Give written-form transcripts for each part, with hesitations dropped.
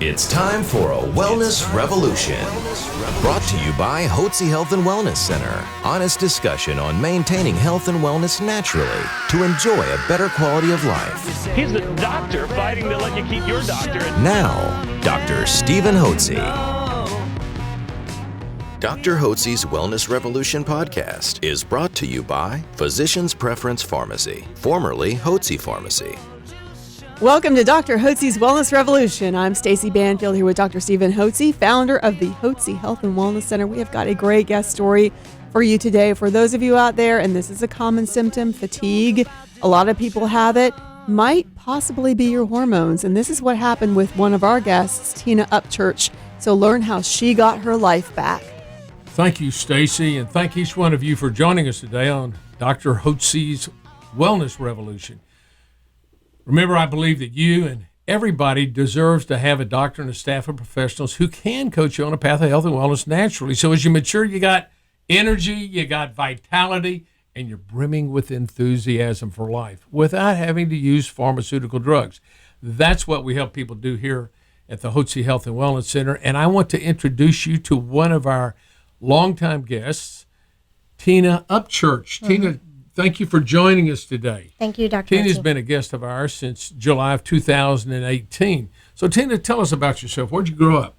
It's time for a Wellness Revolution. Brought to you by Hotze Health and Wellness Center. Honest discussion on maintaining health and wellness naturally to enjoy a better quality of life. He's the doctor fighting to let you keep your doctorate. Now, Dr. Stephen Hotze. Dr. Hotze's Wellness Revolution podcast is brought to you by Physicians Preference Pharmacy, formerly Hotze Pharmacy. Welcome to Dr. Hotze's Wellness Revolution. I'm Stacy Banfield here with Dr. Stephen Hotze, founder of the Hotze Health and Wellness Center. We have got a great guest story for you today. For those of you out there, and this is a common symptom, fatigue, a lot of people have it, might possibly be your hormones. And this is what happened with one of our guests, Tina Upchurch. So learn how she got her life back. Thank you, Stacy, and thank each one of you for joining us today on Dr. Hotze's Wellness Revolution. Remember, I believe that you and everybody deserves to have a doctor and a staff of professionals who can coach you on a path of health and wellness naturally. So as you mature, you got energy, you got vitality, and you're brimming with enthusiasm for life without having to use pharmaceutical drugs. That's what we help people do here at the Hotze Health and Wellness Center. And I want to introduce you to one of our longtime guests, Tina Upchurch. Tina, thank you for joining us today. Thank you, Dr. Tina's Hotze. been a guest of ours since July of 2018. So, Tina, tell us about yourself. Where'd you grow up?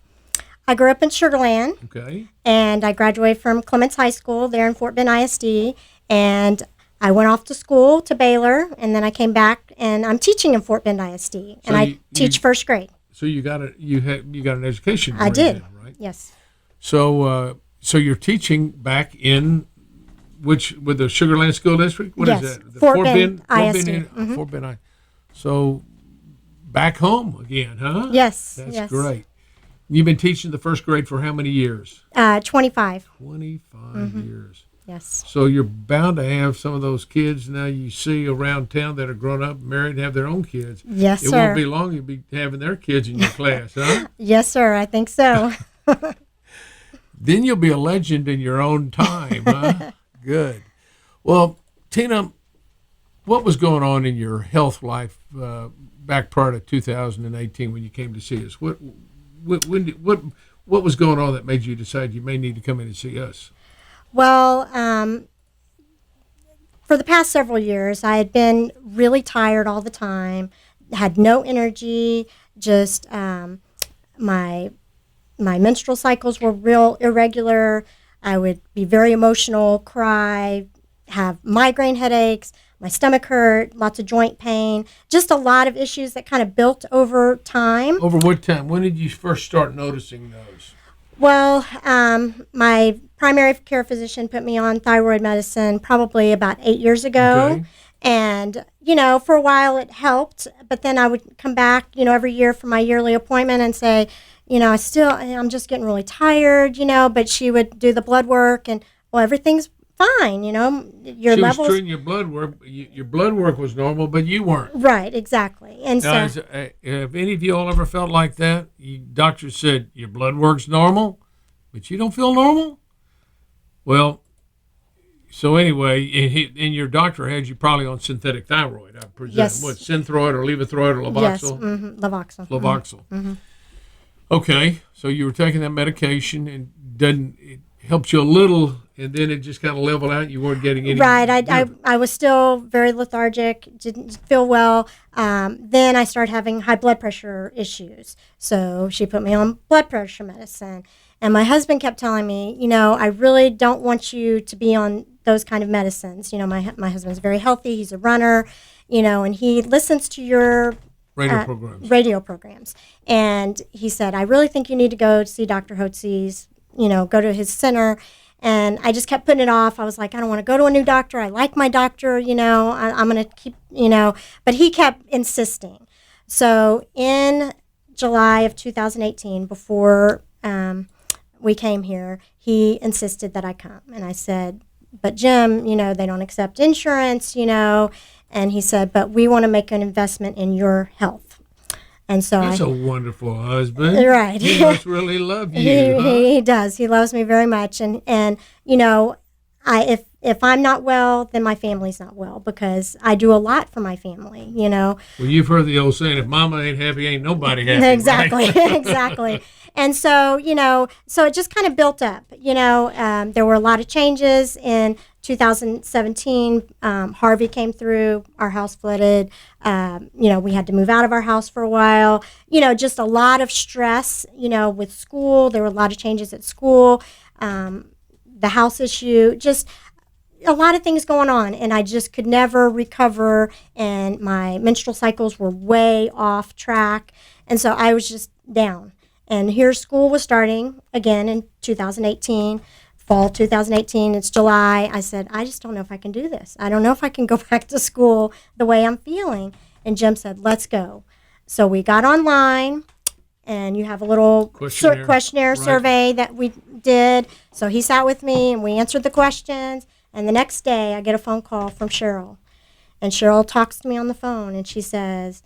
I grew up in Sugar Land, Okay. and I graduated from Clements High School there in Fort Bend ISD, and I went off to school to Baylor, and then I came back, and I'm teaching in Fort Bend ISD, and I teach first grade. So you got an education. I did, then, right? yes. So you're teaching back in with the Sugar Land School District? What is Yes, that? The Fort Bend ISD. ISD. Fort Bend ISD. So back home again, huh? Yes, That's yes. great. You've been teaching the first grade for how many years? 25. 25 years. Yes. So you're bound to have some of those kids now you see around town that are grown up, married, and have their own kids. Yes, It sir. won't be long you'll be having their kids in your class, huh? Yes, sir. I think so. Then you'll be a legend in your own time, huh? Good. Well, Tina, what was going on in your health life back prior to 2018 when you came to see us? What was going on that made you decide you may need to come in and see us? Well, for the past several years, I had been really tired all the time, had no energy, just my menstrual cycles were real irregular. I would be very emotional, cry, have migraine headaches, my stomach hurt, lots of joint pain, just a lot of issues that kind of built over time. Over what time? When did you first start noticing those? Well, my primary care physician put me on thyroid medicine probably about 8 years ago. Okay. And, for a while it helped, but then I would come back, every year for my yearly appointment and say, I'm just getting really tired, but she would do the blood work and, well, everything's fine, your She levels. was treating your blood work. Your blood work was normal, but you weren't. Right, exactly. And Now, so, have any of you all ever felt like that? Doctor said your blood work's normal, but you don't feel normal? Well, so anyway, and your doctor had you probably on synthetic thyroid, I presume. Yes. What, Synthroid or Levothyroid or Levoxyl? yes, Levoxyl. Levoxyl. Okay, so you were taking that medication and it helped you a little, and then it just kind of leveled out. You weren't getting any. Right. I was still very lethargic, didn't feel well. Then I started having high blood pressure issues. So she put me on blood pressure medicine. And my husband kept telling me, I really don't want you to be on those kind of medicines. My husband's very healthy. He's a runner, and he listens to your radio programs. And he said, I really think you need to go see Dr. Hotze's, go to his center. And I just kept putting it off. I was like, I don't want to go to a new doctor. I like my doctor, I'm going to keep, but he kept insisting. So in July of 2018, before we came here, he insisted that I come. And I said, but Jim, they don't accept insurance, and he said, but we want to make an investment in your health. And so That's a wonderful husband. Right. He must really love you. He does. He loves me very much. And if If I'm not well, then my family's not well, because I do a lot for my family, you know. Well, you've heard the old saying, if mama ain't happy, ain't nobody happy. Exactly, Right? exactly. And so, you know, so it just kind of built up, you know. There were a lot of changes in 2017. Harvey came through, our house flooded. You know, we had to move out of our house for a while. You know, just a lot of stress, you know, with school. There were a lot of changes at school. The house issue, just a lot of things going on, and I just could never recover, and my menstrual cycles were way off track, and so I was just down. And here school was starting again in 2018, fall 2018. It's July. I said, I just don't know if I can do this. I don't know if I can go back to school the way I'm feeling. And Jim said, let's go. So we got online, and you have a little questionnaire Right. survey that we did. So he sat with me, and we answered the questions. And the next day, I get a phone call from Cheryl. And Cheryl talks to me on the phone, and she says,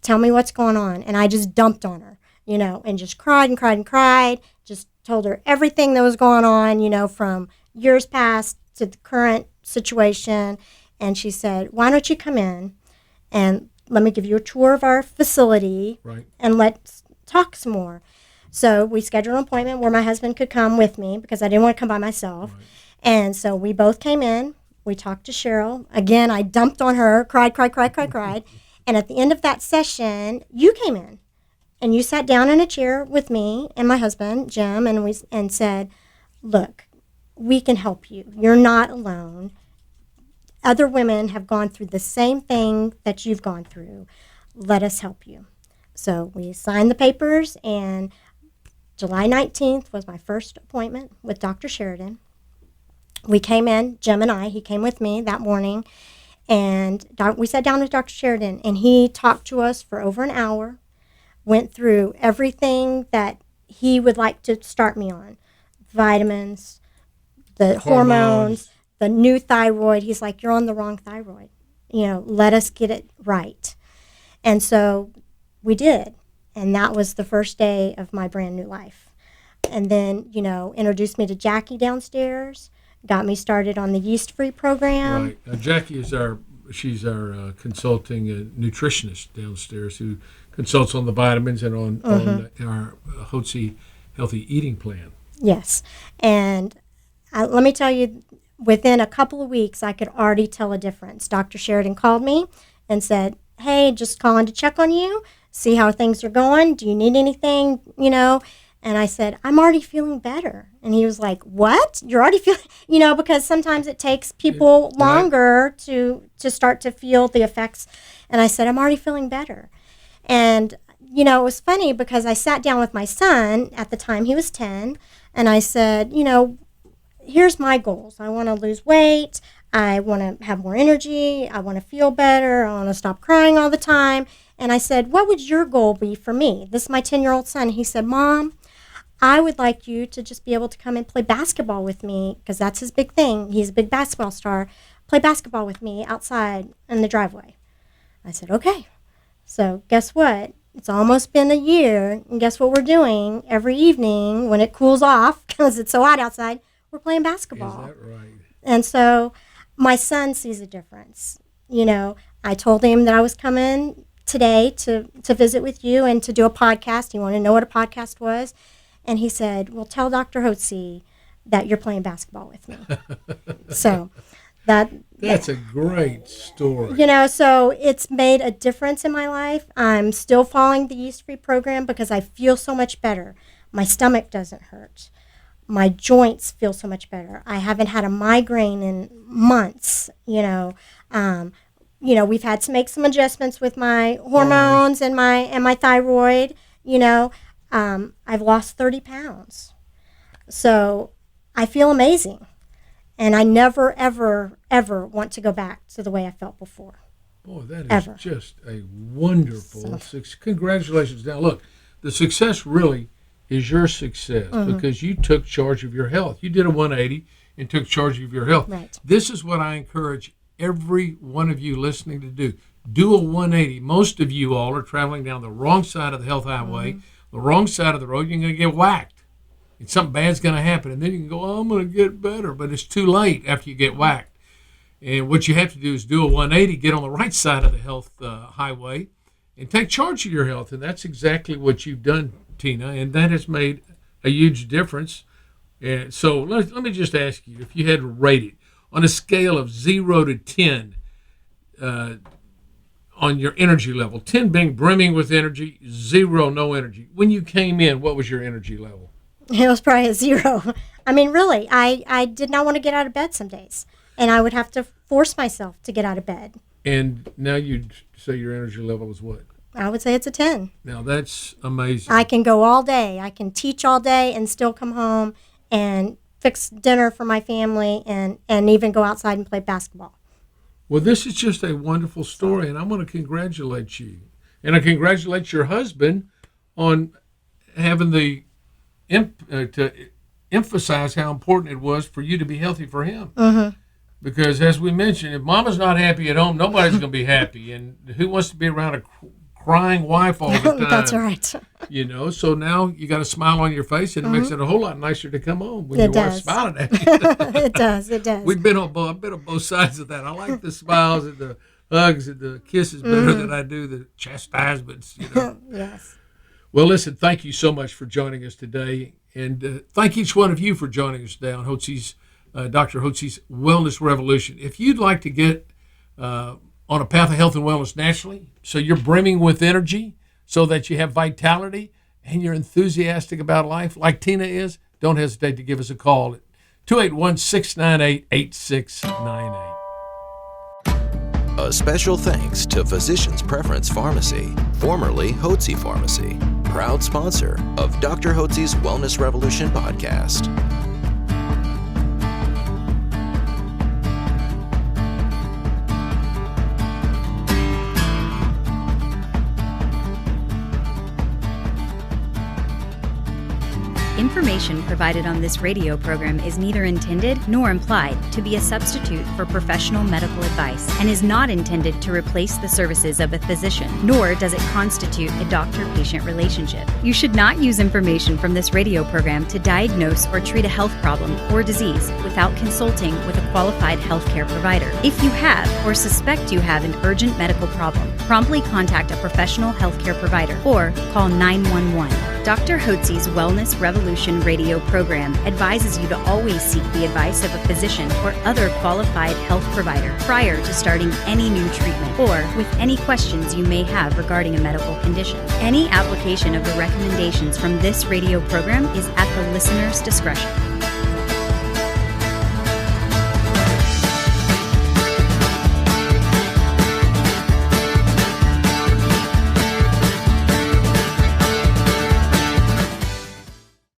tell me what's going on. And I just dumped on her, you know, and just cried and cried and cried. Just told her everything that was going on, you know, from years past to the current situation. And she said, why don't you come in and let me give you a tour of our facility, Right. and let's talk some more. So we scheduled an appointment where my husband could come with me, because I didn't want to come by myself. Right. And so we both came in. We talked to Cheryl. Again, I dumped on her, cried. And at the end of that session, you came in, and you sat down in a chair with me and my husband, Jim, and said, look, we can help you. You're not alone. Other women have gone through the same thing that you've gone through. Let us help you. So we signed the papers, and July 19th was my first appointment with Dr. Sheridan. We came in, Jim and I, he came with me that morning, and we sat down with Dr. Sheridan, and he talked to us for over an hour, went through everything that he would like to start me on. Vitamins, the hormones, the new thyroid. He's like, you're on the wrong thyroid. You know, let us get it right. And so we did. And that was the first day of my brand new life. And then, you know, introduced me to Jackie downstairs, got me started on the yeast-free program. Right. Now, Jackie is she's our consulting nutritionist downstairs who consults on the vitamins and on our Hotze healthy eating plan. Yes. And let me tell you, within a couple of weeks, I could already tell a difference. Dr. Sheridan called me and said, hey, just calling to check on you, see how things are going. Do you need anything, you know? And I said, I'm already feeling better. And he was like, what? You're already feeling, you know, because sometimes it takes people longer to start to feel the effects. And I said, I'm already feeling better. And, you know, it was funny because I sat down with my son at the time, he was 10, and I said, you know, here's my goals. I want to lose weight. I want to have more energy. I want to feel better. I want to stop crying all the time. And I said, what would your goal be for me? This is my 10-year-old son. He said, Mom, I would like you to just be able to come and play basketball with me, because that's his big thing. He's a big basketball star. Play basketball with me outside in the driveway. I said, okay. So guess what? It's almost been a year, and guess what we're doing every evening when it cools off, because it's so hot outside, we're playing basketball. Is that right? And so my son sees a difference. You know, I told him that I was coming today to visit with you and to do a podcast. He wanted to know what a podcast was. And he said, well, tell Dr. Hotze that you're playing basketball with me. So that's a great story. You know, so it's made a difference in my life. I'm still following the yeast-free program because I feel so much better. My stomach doesn't hurt. My joints feel so much better. I haven't had a migraine in months, you know. We've had to make some adjustments with my hormones and my thyroid, you know. I've lost 30 pounds. So I feel amazing. And I never, ever, ever want to go back to the way I felt before. Boy, that is Ever. just a wonderful congratulations. Now, look, the success really is your success because you took charge of your health. You did a 180 and took charge of your health. Right. This is what I encourage every one of you listening to do. Do a 180. Most of you all are traveling down the wrong side of the health highway, the wrong side of the road. You're going to get whacked. something bad's going to happen. And then you can go, oh, I'm going to get better. But it's too late after you get whacked. And what you have to do is do a 180, get on the right side of the health highway, and take charge of your health. And that's exactly what you've done, Tina. And that has made a huge difference. And so let me just ask you, if you had to rate it on a scale of 0 to 10 on your energy level, 10 being brimming with energy, 0 no energy. When you came in, what was your energy level? It was probably a 0. I mean, really, I did not want to get out of bed some days, and I would have to force myself to get out of bed. And now you'd say your energy level is what? I would say it's a 10. Now that's amazing. I can go all day. I can teach all day and still come home and fix dinner for my family and even go outside and play basketball. Well, this is just a wonderful story, and I want to congratulate you. And I congratulate your husband on having the to emphasize how important it was for you to be healthy for him. Mm-hmm. Because as we mentioned, if mama's not happy at home, nobody's going to be happy. And who wants to be around a crying wife all the time? That's right. You know, so now you got a smile on your face, and it makes it a whole lot nicer to come home when It your wife's does. smiling at you. It does. I've been on both sides of that. I like the smiles and the hugs and the kisses better than I do the chastisements. You know. Yes. Well, listen, thank you so much for joining us today, and thank each one of you for joining us today on Hotze's, Dr. Hotze's Wellness Revolution. If you'd like to get on a path of health and wellness naturally, so you're brimming with energy, so that you have vitality and you're enthusiastic about life, like Tina is, don't hesitate to give us a call at 281-698-8698. A special thanks to Physicians Preference Pharmacy, formerly Hotze Pharmacy, proud sponsor of Dr. Hotze's Wellness Revolution podcast. Information provided on this radio program is neither intended nor implied to be a substitute for professional medical advice and is not intended to replace the services of a physician, nor does it constitute a doctor-patient relationship. You should not use information from this radio program to diagnose or treat a health problem or disease without consulting with a qualified healthcare provider. If you have or suspect you have an urgent medical problem, promptly contact a professional healthcare provider or call 911. Dr. Hotze's Wellness Revolution radio program advises you to always seek the advice of a physician or other qualified health provider prior to starting any new treatment or with any questions you may have regarding a medical condition. Any application of the recommendations from this radio program is at the listener's discretion.